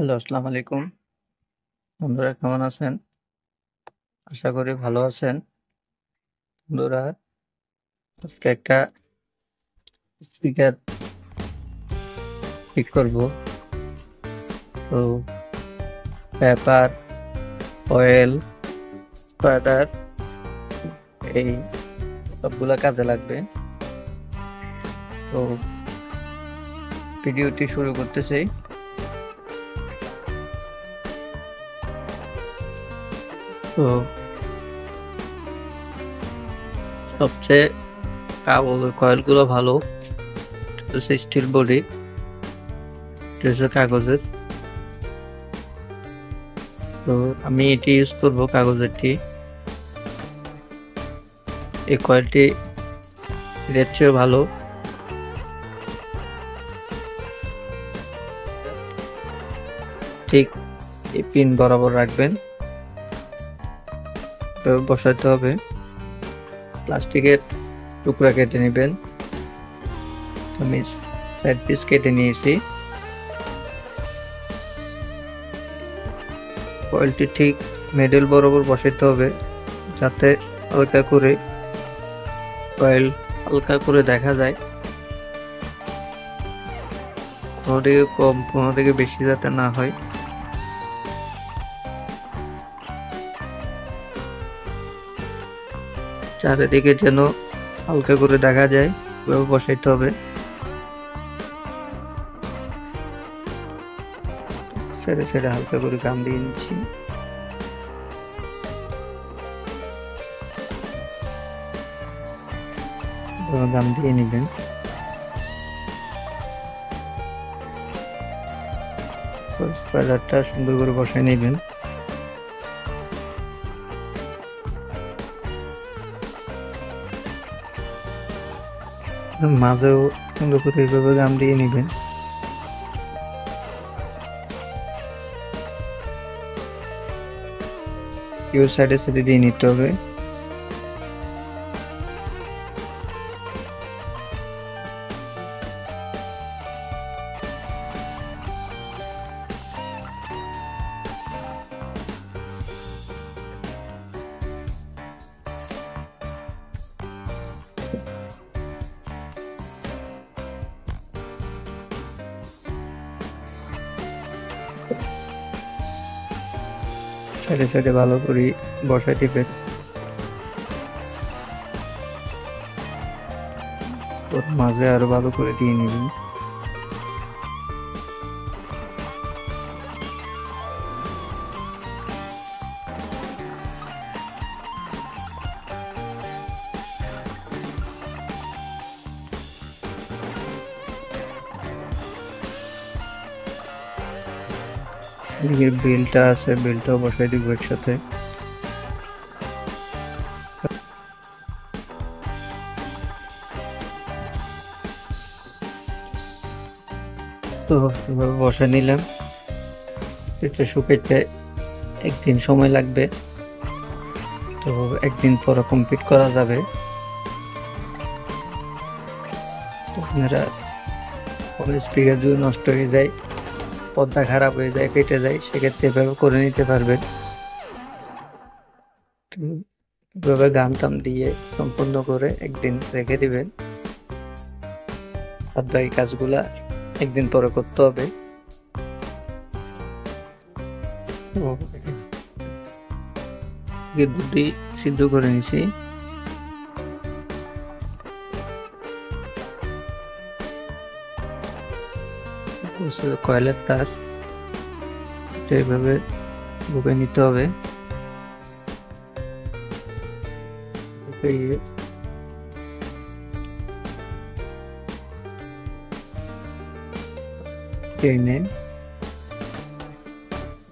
Hello, আসসালামু আলাইকুম। বন্ধুরা কেমন আছেন? আশা করি ভালো আছেন। বন্ধুরা আজকে একটা স্পিকার ঠিক করব। তো পেপার, অয়েল, স্পাইডার এই সবগুলা কাজে লাগবে। তো ভিডিওটি শুরু করতেছি। তো সবচেয়ে কয়েলগুলো ভালো। স্টিল বডি, কাগজের। তো আমি এটি ইউজ করবো, কাগজেরটি। এই কয়েলটি এর চেয়েও ভালো। ঠিক এই পিন বরাবর রাখবেন, বসাতে হবে। প্লাস্টিকের টুকরা কেটে নেবেন। আমি সাইড পিস কেটে নিয়েছি। কয়েলটি ঠিক মিডল বরাবর বসাতে হবে, যাতে কয়েল হালকা করে দেখা যায়। কোনো দিকে কম, কোনো দিকে বেশি যাতে না হয়। চারিদিকে যেন হালকা করে দেখা যায়, এভাবে বসাইতে হবে। ছেড়ে ছেড়ে হালকা করে গাম দিয়ে নিচ্ছি। গাম দিয়ে নিবেন। স্পাইডারটা সুন্দর করে বসাই নেবেন। মাঝেও সুন্দর করে এইভাবে গাম দিয়ে নিবেন। কেউ সাইডে সাইডে দিয়ে নিতে হবে। সাইডে সাইডে ভালো করে বসাই দিবেন। ওর মাঝে আরো ভালো করে দিয়ে নিবেন। এদিকে বেলটা আছে, বেলটাও বসাই দিব একসাথে। তো এভাবে বসাই নিলাম। এটা শুকাইতে একদিন সময় লাগবে। তো একদিন পর কমপ্লিট করা যাবে। আপনারা স্পিকার যদি নষ্ট হয়ে যায়, পর্দা খারাপ হয়ে যায়, ফেটে যায়, সেক্ষেত্রে এভাবে করে নিতে পারবেন। এভাবে গাম টাম দিয়ে সম্পূর্ণ করে একদিন রেখে দিবেন। আর বাকি কাজগুলা একদিন পরে করতে হবে। দুধটি সিদ্ধ করে নিছি। কয়লার তার এইভাবে বুকে নিতে হবে। টেনে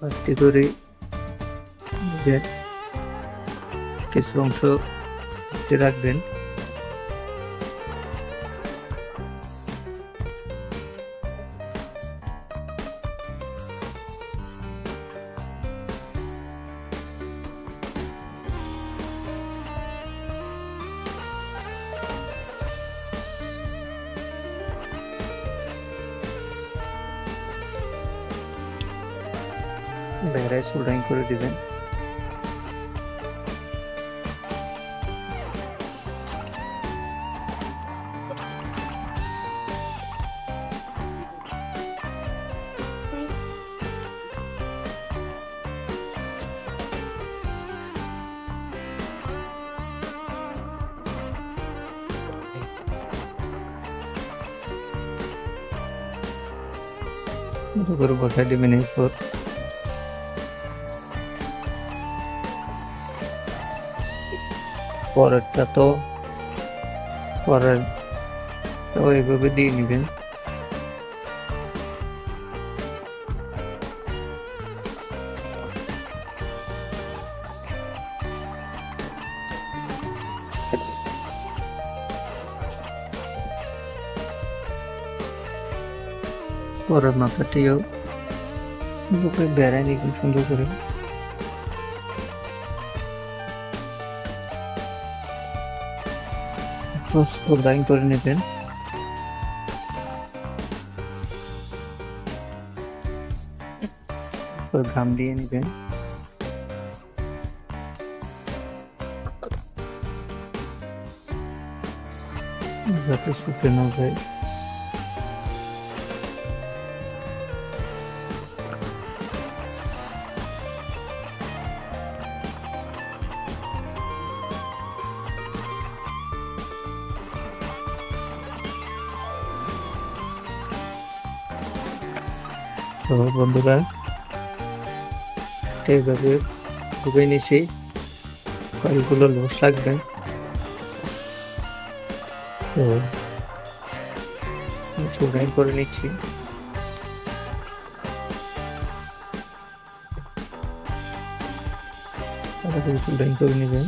আস্তে করে কিছু অংশ রাখবেন। বেড়ায় সোল্ডারিং করে দিবেন। করে বসাই দিবেন। এরপর পরেরটা তো এইভাবে দিয়ে নিবেন। পরের মাথাটিও বেড়ায় নিবেন সুন্দর করে। সোল্ডারিং করে নেবেন। ঘাম দিয়ে নেবেন। যাতে শুকিয়ে না যায়। তো বন্ধুরা এইভাবে ঢুকে নিছি। কয়েলগুলো লুজ লাগবে। তো সোল্ডারিং করে নিচ্ছি। সোল্ডারিং করে নেবেন।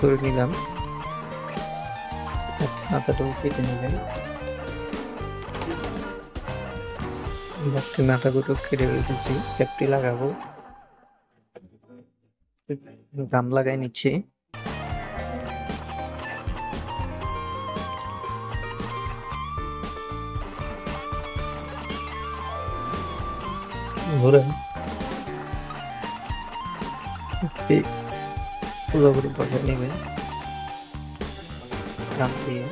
করে নিলাম। মাথাটাও কেটে নেবেন। মাথাগুলো কেটে রেখেছি। ক্যাপটি লাগাবো। গাম লাগাই নিচ্ছি। ঘুরে পুরোপুরি বসাই নেবেন গাম দিয়ে।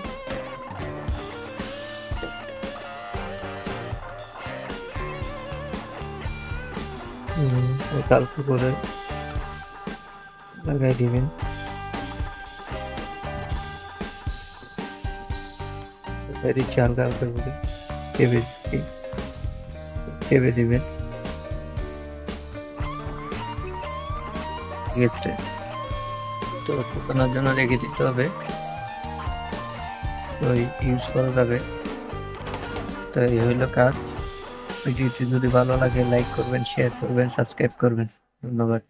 কালকে করে লাগাই দিবেন। হালকা হালকা করে চেপে দিবেন। তো শুকানোর জন্য রেখে দিতে হবে। তো ইউজ করা যাবে। তো এই হইল কাজ। ভিডিওটি যদি ভালো লাগে লাইক করবেন, শেয়ার করবেন, সাবস্ক্রাইব করবেন। ধন্যবাদ।